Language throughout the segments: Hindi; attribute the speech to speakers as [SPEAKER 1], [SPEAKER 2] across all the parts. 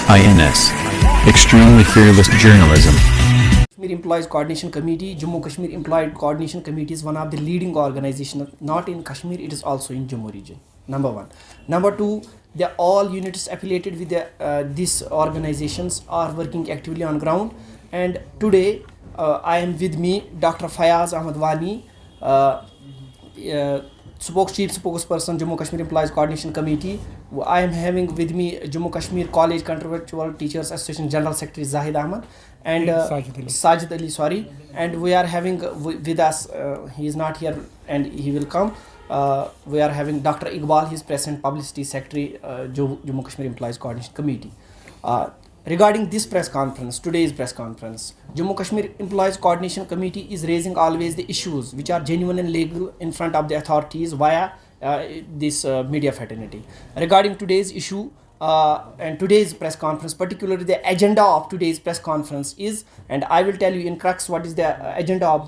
[SPEAKER 1] INS Extremely Fearless Journalism.
[SPEAKER 2] Kashmir Employees Coordination Committee, Jammu Kashmir Employee Coordination Committee is one of the leading organizations, not in Kashmir, it is also in Jammu region. Number one. Number two, all units affiliated with these organizations are working actively on ground. And today, I am with me, Dr. Fayaz Ahmad Wani, Chief Spokesperson, Jammu Kashmir Employees Coordination Committee. I am having with me Jammu Kashmir College Contractual Teachers Association General Secretary Zahid Ahmad and Sajid Ali, and we are having with us, he is not here and he will come, we are having Dr. Iqbal, he is President Publicity Secretary, Jammu Kashmir Employees Coordination Committee. Regarding this press conference, today's press conference, Jammu Kashmir Employees Coordination Committee is raising always the issues which are genuine and legal in front of the authorities via this media fraternity. Regarding today's issue and today's press conference, particularly the agenda of today's press conference is, and I will tell you in crux what is the agenda of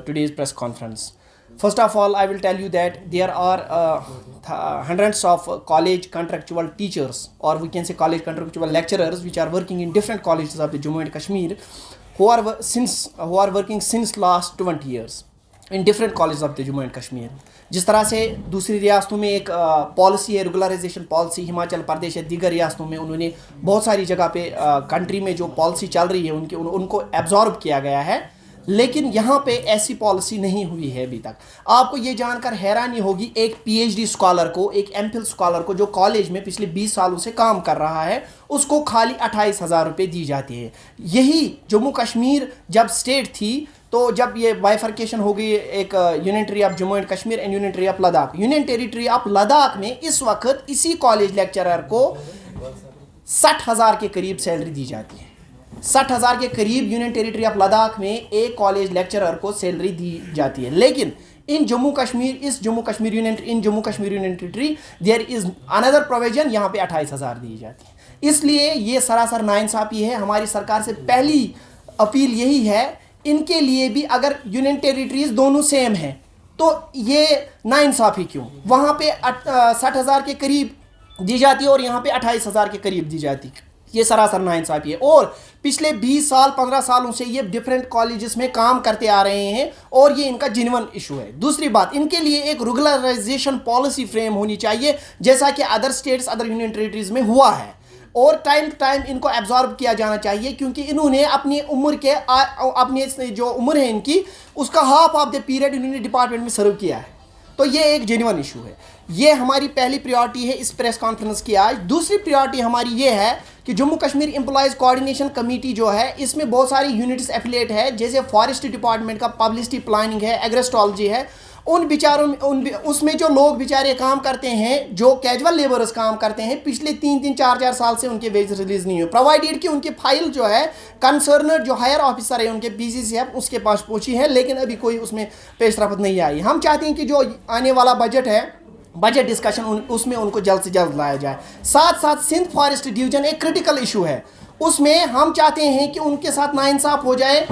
[SPEAKER 2] today's press conference. First of all, I will tell you that there are hundreds of college contractual teachers, or we can say college contractual lecturers, which are working in different colleges of the Jammu and Kashmir, who are working since last 20 years in different colleges of the Jammu and Kashmir. जिस तरह से दूसरी रियासतों में एक पॉलिसी है, रेगुलराइजेशन पॉलिसी, हिमाचल प्रदेश या दीगर रियासतों में उन्होंने बहुत सारी जगह पे कंट्री में जो पॉलिसी चल रही है उनको एब्जॉर्ब किया गया है, लेकिन यहाँ पे ऐसी पॉलिसी नहीं हुई है अभी तक। आपको ये जानकर हैरानी होगी, एक पीएचडी स्कॉलर को, एक एमफिल स्कॉलर को जो कॉलेज में पिछले 20 सालों से काम कर रहा है, उसको खाली 28,000 रुपये दी जाती है। यही जम्मू कश्मीर जब स्टेट थी, तो जब ये बाइफर्केशन हो गई, एक union territory of Jammu and Kashmir and union territory of Ladakh, union territory of Ladakh में इस वक्त इसी कॉलेज लेक्चरर को 60,000 के करीब सैलरी दी जाती है। 60,000 के करीब यूनियन टेरिटरी ऑफ लद्दाख में एक कॉलेज लेक्चरर को सैलरी दी जाती है। लेकिन in Jammu Kashmir union territory there is another provision, यहाँ पे 28,000 दी जाती है। इसलिए ये सरासर नाइंसाफी है। हमारी सरकार से पहली अपील यही है, इनके लिए भी अगर यूनियन टेरिटरीज दोनों सेम हैं तो ये नाइंसाफी क्यों? वहाँ पे 60,000 के करीब दी जाती है और यहाँ पे 28,000 के करीब दी जाती है। ये सरासर नाइंसाफी है। और पिछले 20 साल 15 सालों से ये डिफरेंट कॉलेजेस में काम करते आ रहे हैं और ये इनका जेन्युइन इशू है। दूसरी बात, इनके लिए एक रेगुलराइजेशन पॉलिसी फ्रेम होनी चाहिए, जैसा कि other states, other union territories में हुआ है, और टाइम टू टाइम इनको एब्जॉर्ब किया जाना चाहिए, क्योंकि इन्होंने अपनी उम्र के अपनी जो उम्र है इनकी, उसका हाफ ऑफ द पीरियड इन्होंने डिपार्टमेंट में सर्व किया है। तो ये एक जेन्युइन इशू है। ये हमारी पहली प्रायोरिटी है इस प्रेस कॉन्फ्रेंस की आज। दूसरी प्रायोरिटी हमारी ये है कि Jammu Kashmir employees coordination committee जो है, इसमें बहुत सारी यूनिट्स एफिलिएट है, जैसे फॉरेस्ट डिपार्टमेंट का पब्लिसिटी प्लानिंग है, एग्रोस्टोलॉजी है। उन बेचारों में उसमें जो लोग बेचारे काम करते हैं, जो कैजुअल लेबरर्स काम करते हैं, पिछले 3-3, 4-4 साल से उनके वेज रिलीज नहीं हुए, प्रोवाइडेड कि उनकी फाइल जो है कंसर्नर जो हायर ऑफिसर है उनके पीसीसीएफ उसके पास पहुंची है, लेकिन अभी कोई उसमें पेशरफ्त नहीं आई। हम चाहते हैं कि जो आने वाला बजट है, बजट डिस्कशन उसमें उनको जल्द से जल्द लाया जाए। साथ साथ सिंध फॉरेस्ट डिवीजन एक क्रिटिकल इशू है, उसमें हम चाहते हैं कि उनके साथ नाइंसाफ हो जाए,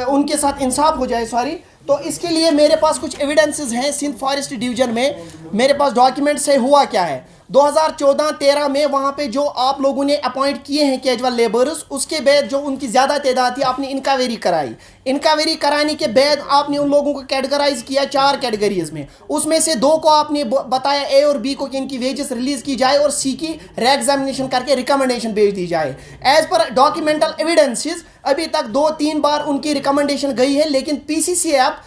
[SPEAKER 2] उनके साथ इंसाफ हो जाए, तो इसके लिए मेरे पास कुछ एविडेंसेस हैं। सिंध फॉरेस्ट डिवीजन में मेरे पास डॉक्यूमेंट्स है। हुआ क्या है, 2014-13 में वहाँ पे जो आप लोगों ने अपॉइंट किए हैं कैजुअल लेबरर्स, उसके बाद जो उनकी ज़्यादा तादाद थी, आपने इनक्वायरी कराई। इनक्वायरी कराने के बाद आपने उन लोगों को कैटेगराइज किया 4 कैटेगरीज में। उसमें से 2 को आपने बताया, ए और बी को, कि इनकी वेजेस रिलीज की जाए और सी की रे-एग्जामिनेशन करके रिकमेंडेशन भेज दी जाए। एज पर डॉक्यूमेंटल एविडेंसेस अभी तक 2-3 बार उनकी रिकमेंडेशन गई है, लेकिन पीसीसीएफ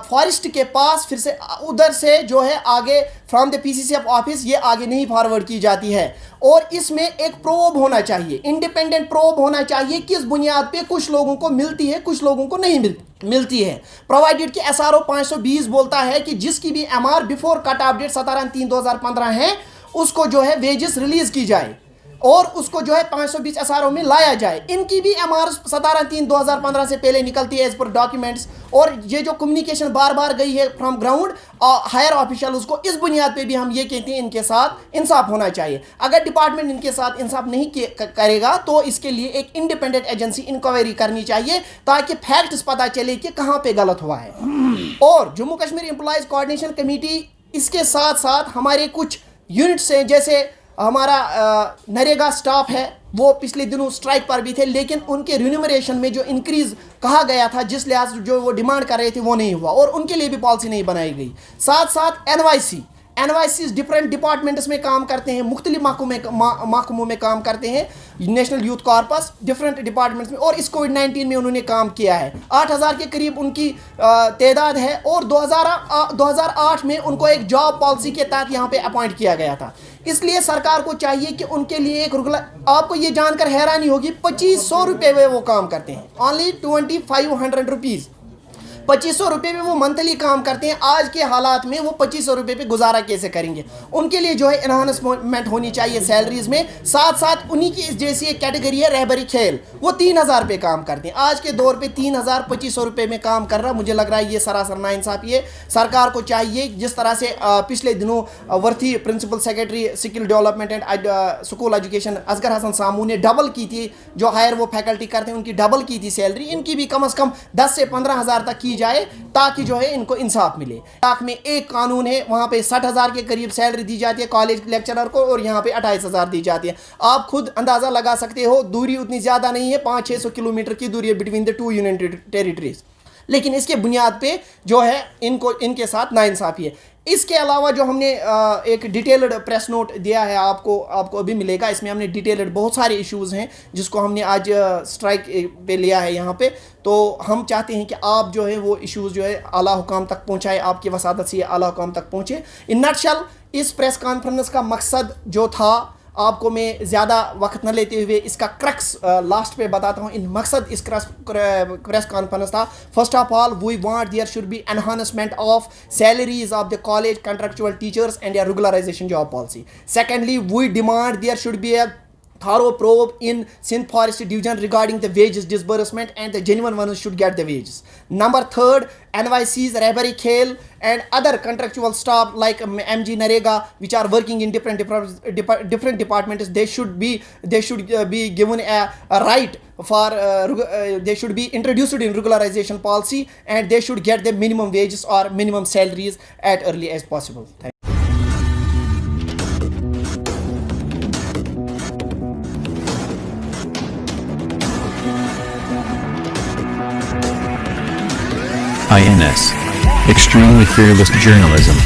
[SPEAKER 2] फॉरेस्ट के पास फिर से उधर से जो है आगे फ्रॉम द पीसीसीएफ ऑफिस ये आगे नहीं फॉरवर्ड की जाती है। और इसमें एक प्रोब होना चाहिए, इंडिपेंडेंट प्रोब होना चाहिए, किस बुनियाद पे कुछ लोगों को मिलती है, कुछ लोगों को नहीं मिलती है। प्रोवाइडेड कि एसआरओ 520 बोलता है कि जिसकी भी MR before cut off date 17/3/2015 है, उसको जो है वेजेस रिलीज की जाए और उसको जो है 520 एसआरओ में लाया जाए। इनकी भी एमआर 17/3/2015 से पहले निकलती है एज पर डॉक्यूमेंट्स। और ये जो कम्युनिकेशन बार बार गई है फ्रॉम ग्राउंड हायर ऑफिशियल, उसको इस बुनियाद पे भी हम ये कहते हैं इनके साथ इंसाफ होना चाहिए। अगर डिपार्टमेंट इनके साथ इंसाफ नहीं करेगा तो इसके लिए एक इंडिपेंडेंट एजेंसी इंक्वायरी करनी चाहिए, ताकि फैक्ट्स पता चले कि कहाँ पे गलत हुआ है। और Jammu Kashmir employees coordination committee, इसके साथ साथ हमारे कुछ यूनिट्स हैं, जैसे हमारा नरेगा स्टाफ है वो पिछले दिनों स्ट्राइक पर भी थे, लेकिन उनके रिन्यूमरेशन में जो इंक्रीज कहा गया था, जिस लिहाज जो वो डिमांड कर रहे थे, वो नहीं हुआ और उनके लिए भी पॉलिसी नहीं बनाई गई। साथ साथ एनवाईसी डिफरेंट डिपार्टमेंट्स में काम करते हैं, मुख्तलिफ महकमों में काम करते हैं, national youth corpus different departments में, और इस कोविड-19 में उन्होंने काम किया है। 8,000 के करीब उनकी तादाद है और 2008 में उनको एक जॉब पॉलिसी के तहत यहाँ पे अपॉइंट किया गया था। इसलिए सरकार को चाहिए कि उनके लिए एक रेगुलर, आपको ये जानकर हैरानी होगी, 2500 रुपये में वो काम करते हैं, ओनली 2500 रुपीज़, 2500 रुपये में वो मंथली काम करते हैं। आज के हालात में वो 2500 रुपये पे गुजारा कैसे करेंगे? उनके लिए जो है एनहांसमेंट होनी चाहिए सैलरीज में। साथ साथ उन्हीं की जैसी एक कैटेगरी है रहबरी खेल, वो 3000 पे काम करते हैं। आज के दौर पे 3000 2500 रुपये में काम कर रहा, मुझे लग रहा है ये सरासर नाइंसाफ़ी है। सरकार को चाहिए, जिस तरह से पिछले दिनों worthy principal secretary skill development and school education Asgar Hasan Samoon ने डबल की थी, जो हायर वो फैकल्टी करते हैं उनकी डबल की थी सैलरी, इनकी भी कम से कम 10 से 15,000 तक की जाए, ताकि जो है इनको इंसाफ मिले। लाख में एक कानून है, वहां पे 60,000 के करीब सैलरी दी जाती है कॉलेज लेक्चरर को, और यहाँ पे 28,000 दी जाती है। आप खुद अंदाजा लगा सकते हो, दूरी उतनी ज्यादा नहीं है, 500-600 किलोमीटर की दूरी है between the two union territories, लेकिन इसके बुनियाद पे जो है इनके साथ नाइंसाफी है। इसके अलावा जो हमने एक डिटेल्ड प्रेस नोट दिया है, आपको अभी मिलेगा, इसमें हमने डिटेल्ड बहुत सारे इश्यूज़ हैं जिसको हमने आज स्ट्राइक पे लिया है यहाँ पे। तो हम चाहते हैं कि आप जो है वो इश्यूज़ जो है आला हुकाम तक पहुँचाए, आपकी वसादत से आला हुकाम तक पहुँचे। इन नटशल इस प्रेस कॉन्फ्रेंस का मकसद जो था, आपको मैं ज़्यादा वक्त न लेते हुए इसका क्रक्स लास्ट पे बताता हूँ। इन मकसद इस प्रेस कॉन्फ्रेंस था, first of all we want there should be enhancement of salaries of the college contractual teachers and या regularisation job policy. Secondly we demand there should be a thorough probe in Sindh Forest Division regarding the wages disbursement, and the genuine ones should get the wages. Number third, NYC's Rahbari Khel and other contractual staff like MG Narega, which are working in different departments, they should be given a right for they should be introduced in regularization policy, and they should get the minimum wages or minimum salaries at early as possible. Thank you.
[SPEAKER 1] INS. Extremely fearless journalism.